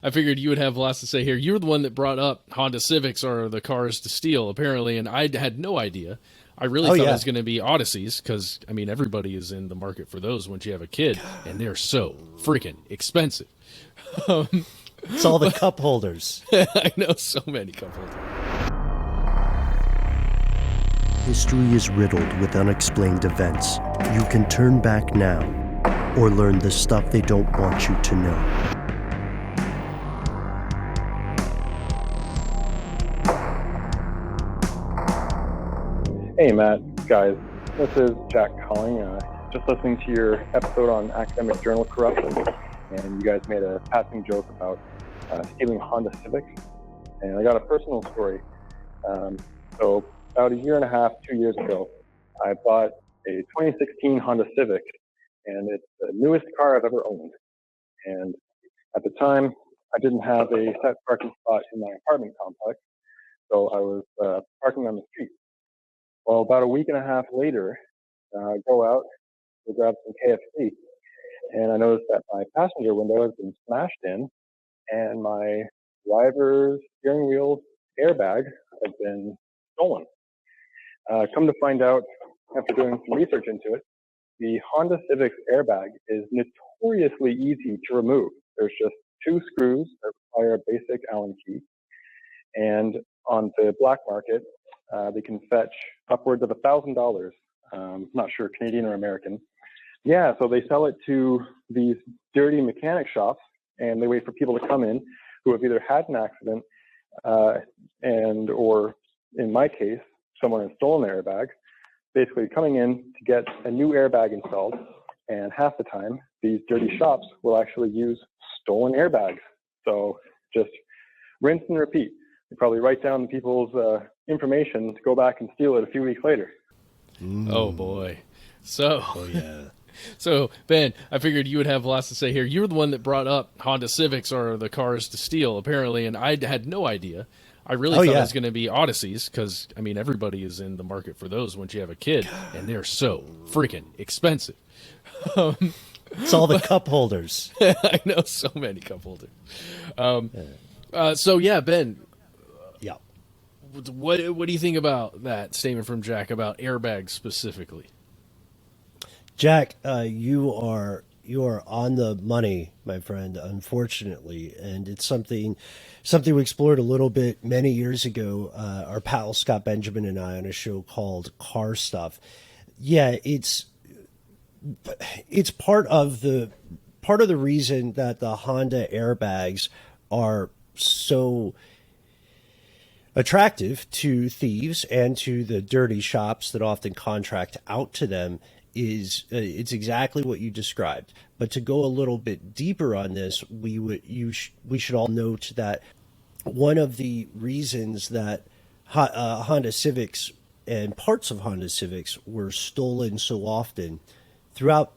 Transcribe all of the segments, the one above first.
I figured you would have lots to say here. You were the one that brought up Honda Civics are the cars to steal, apparently, and I had no idea. I really thought it was going to be Odysseys because, I mean, everybody is in the market for those once you have a kid, and they're so freaking expensive. It's all the cup holders. I know so many cup holders. History is riddled with unexplained events. You can turn back now or learn the stuff they don't want you to know. Hey Matt, guys, this is Jack calling. Just listening to your episode on academic journal corruption, and you guys made a passing joke about stealing Honda Civics, and I got a personal story. So about a year and a half, 2 years ago, I bought a 2016 Honda Civic, and it's the newest car I've ever owned. And at the time, I didn't have a set parking spot in my apartment complex, so I was parking on the street. Well, about a week and a half later, I go out to grab some KFC, and I noticed that my passenger window has been smashed in, and my driver's steering wheel airbag has been stolen. Come to find out, after doing some research into it, the Honda Civic's airbag is notoriously easy to remove. There's just two screws that require a basic Allen key, and on the black market, they can fetch upwards of $1,000. Not sure Canadian or American. Yeah, so they sell it to these dirty mechanic shops, and they wait for people to come in who have either had an accident, or in my case, someone has stolen their airbag. Basically, coming in to get a new airbag installed, and half the time, these dirty shops will actually use stolen airbags. So just rinse and repeat. They probably write down people's information to go back and steal it a few weeks later. Oh boy. So yeah. So Ben, I figured you would have lots to say here. You were the one that brought up Honda Civics are the cars to steal, apparently, and I had no idea. I really thought it was going to be Odysseys because, I mean, everybody is in the market for those once you have a kid, and they're so freaking expensive. It's all the cup holders. I know so many cup holders. So yeah, Ben. Yeah. What do you think about that statement from Jack about airbags specifically? Jack, you are on the money, my friend, unfortunately, and it's something we explored a little bit many years ago. Our pal Scott Benjamin and I on a show called Car Stuff. Yeah, it's part of the reason that the Honda airbags are so attractive to thieves and to the dirty shops that often contract out to them is it's exactly what you described. But to go a little bit deeper on this, we should all note that one of the reasons that Honda Civics and parts of Honda Civics were stolen so often throughout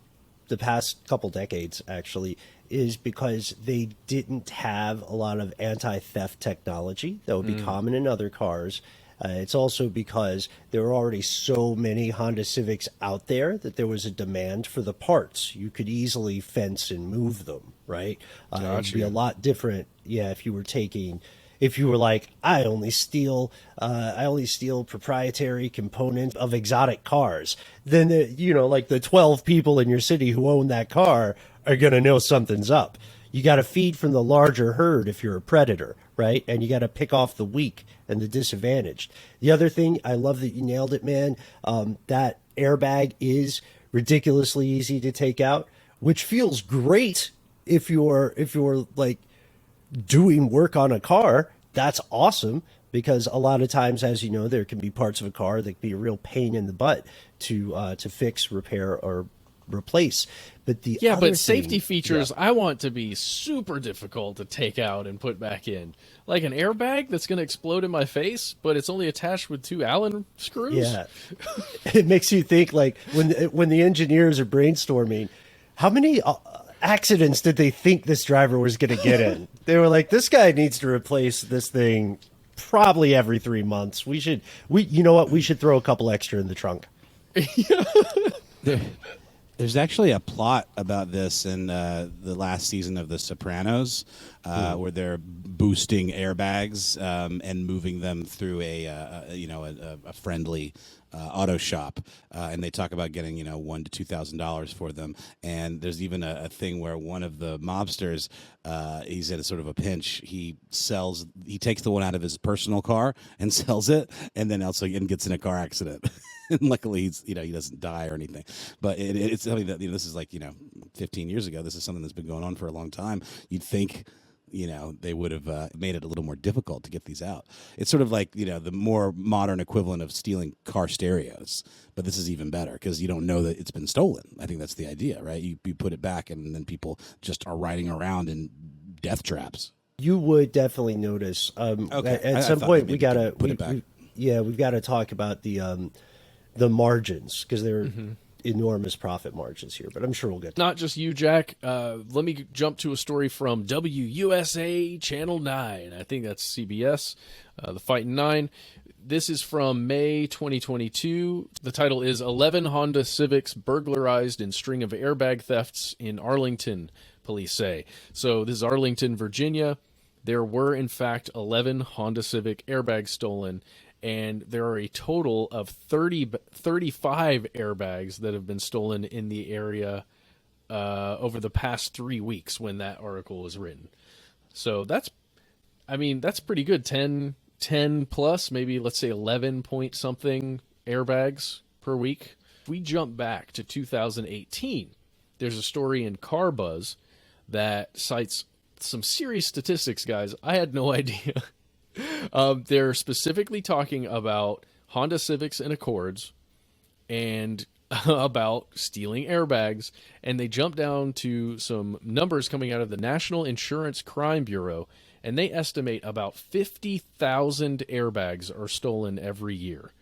the past couple decades, actually, is because they didn't have a lot of anti-theft technology that would be common in other cars. It's also because there were already so many Honda Civics out there that there was a demand for the parts. You could easily fence and move them, right? It'd be a lot different, if you were like, I only steal proprietary components of exotic cars. Then, like the 12 people in your city who own that car are going to know something's up. You got to feed from the larger herd if you're a predator, right? And you got to pick off the weak and the disadvantaged. The other thing, I love that you nailed it, man. That airbag is ridiculously easy to take out, which feels great if you're like doing work on a car. That's awesome, because a lot of times, as you know, there can be parts of a car that can be a real pain in the butt to fix, repair, or replace. But safety features I want to be super difficult to take out and put back in, like an airbag that's going to explode in my face, but it's only attached with two Allen screws. Yeah, it makes you think, like when the engineers are brainstorming, how many accidents did they think this driver was going to get in? They were like, this guy needs to replace this thing probably every 3 months. We should throw a couple extra in the trunk. There's actually a plot about this in the last season of The Sopranos, where they're boosting airbags and moving them through a friendly auto shop, and they talk about getting $1,000 to $2,000 for them. And there's even a thing where one of the mobsters, he's at a sort of a pinch. He takes the one out of his personal car and sells it, and then also gets in a car accident. And luckily, he doesn't die or anything. But it's something that this is 15 years ago. This is something that's been going on for a long time. You'd think they would have made it a little more difficult to get these out. It's sort of like, the more modern equivalent of stealing car stereos. But this is even better because you don't know that it's been stolen. I think that's the idea, right? You put it back, and then people just are riding around in death traps. You would definitely notice. Okay. At some point, we've got to talk about the margins, because there are enormous profit margins here, but I'm sure we'll get to Not just you, Jack. Let me jump to a story from WUSA Channel 9. I think that's CBS, the Fightin' 9. This is from May 2022. The title is 11 Honda Civics Burglarized in String of Airbag Thefts in Arlington, police say. So this is Arlington, Virginia. There were, in fact, 11 Honda Civic airbags stolen, and there are a total of 35 airbags that have been stolen in the area over the past 3 weeks when that article was written. So that's pretty good. 10 plus, maybe let's say 11 point something airbags per week. If we jump back to 2018, there's a story in Car Buzz that cites some serious statistics, guys. I had no idea. They're specifically talking about Honda Civics and Accords and about stealing airbags, and they jump down to some numbers coming out of the National Insurance Crime Bureau, and they estimate about 50,000 airbags are stolen every year.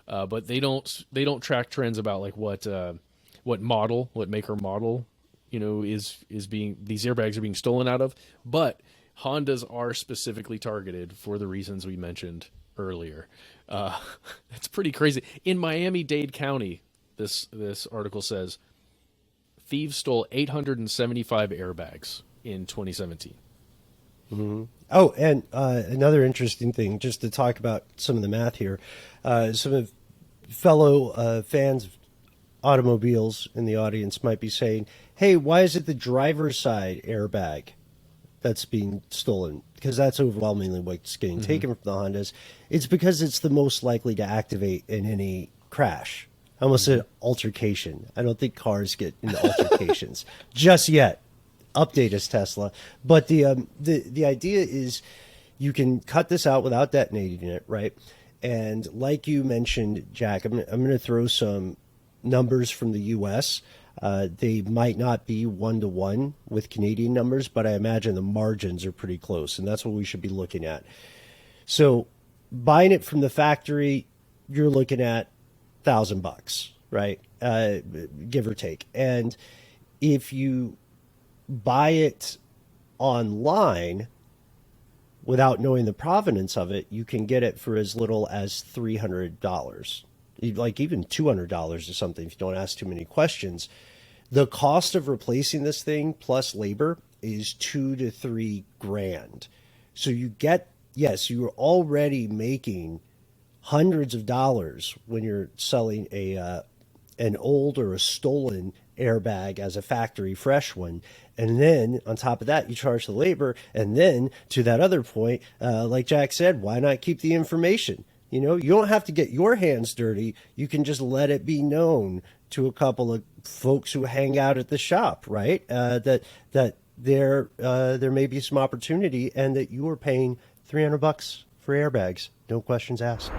But they don't track trends about like what make or model is being, these airbags are being stolen out of, but Hondas are specifically targeted for the reasons we mentioned earlier. It's pretty crazy. In Miami-Dade County, this article says, thieves stole 875 airbags in 2017. Mm-hmm. Oh, and another interesting thing, just to talk about some of the math here. Some of fellow fans of automobiles in the audience might be saying, hey, why is it the driver's side airbag that's being stolen? Because that's overwhelmingly what's getting taken from the Hondas. It's because it's the most likely to activate in any crash. I almost said altercation. I don't think cars get into altercations just yet. Update us, Tesla. But the idea is you can cut this out without detonating it, right? And like you mentioned, Jack, I'm going to throw some numbers from the U.S. They might not be 1-to-1 with Canadian numbers, but I imagine the margins are pretty close, and that's what we should be looking at. So buying it from the factory, you're looking at $1,000, right? Give or take. And if you buy it online without knowing the provenance of it, you can get it for as little as $300. Like even $200 or something if you don't ask too many questions. The cost of replacing this thing plus labor is $2,000 to $3,000. So you get, yes, you're already making hundreds of dollars when you're selling an old or a stolen airbag as a factory fresh one. And then on top of that, you charge the labor. And then to that other point, like Jack said, why not keep the information? You don't have to get your hands dirty. You can just let it be known to a couple of folks who hang out at the shop, right? That there may be some opportunity, and that you are paying $300 for airbags. No questions asked.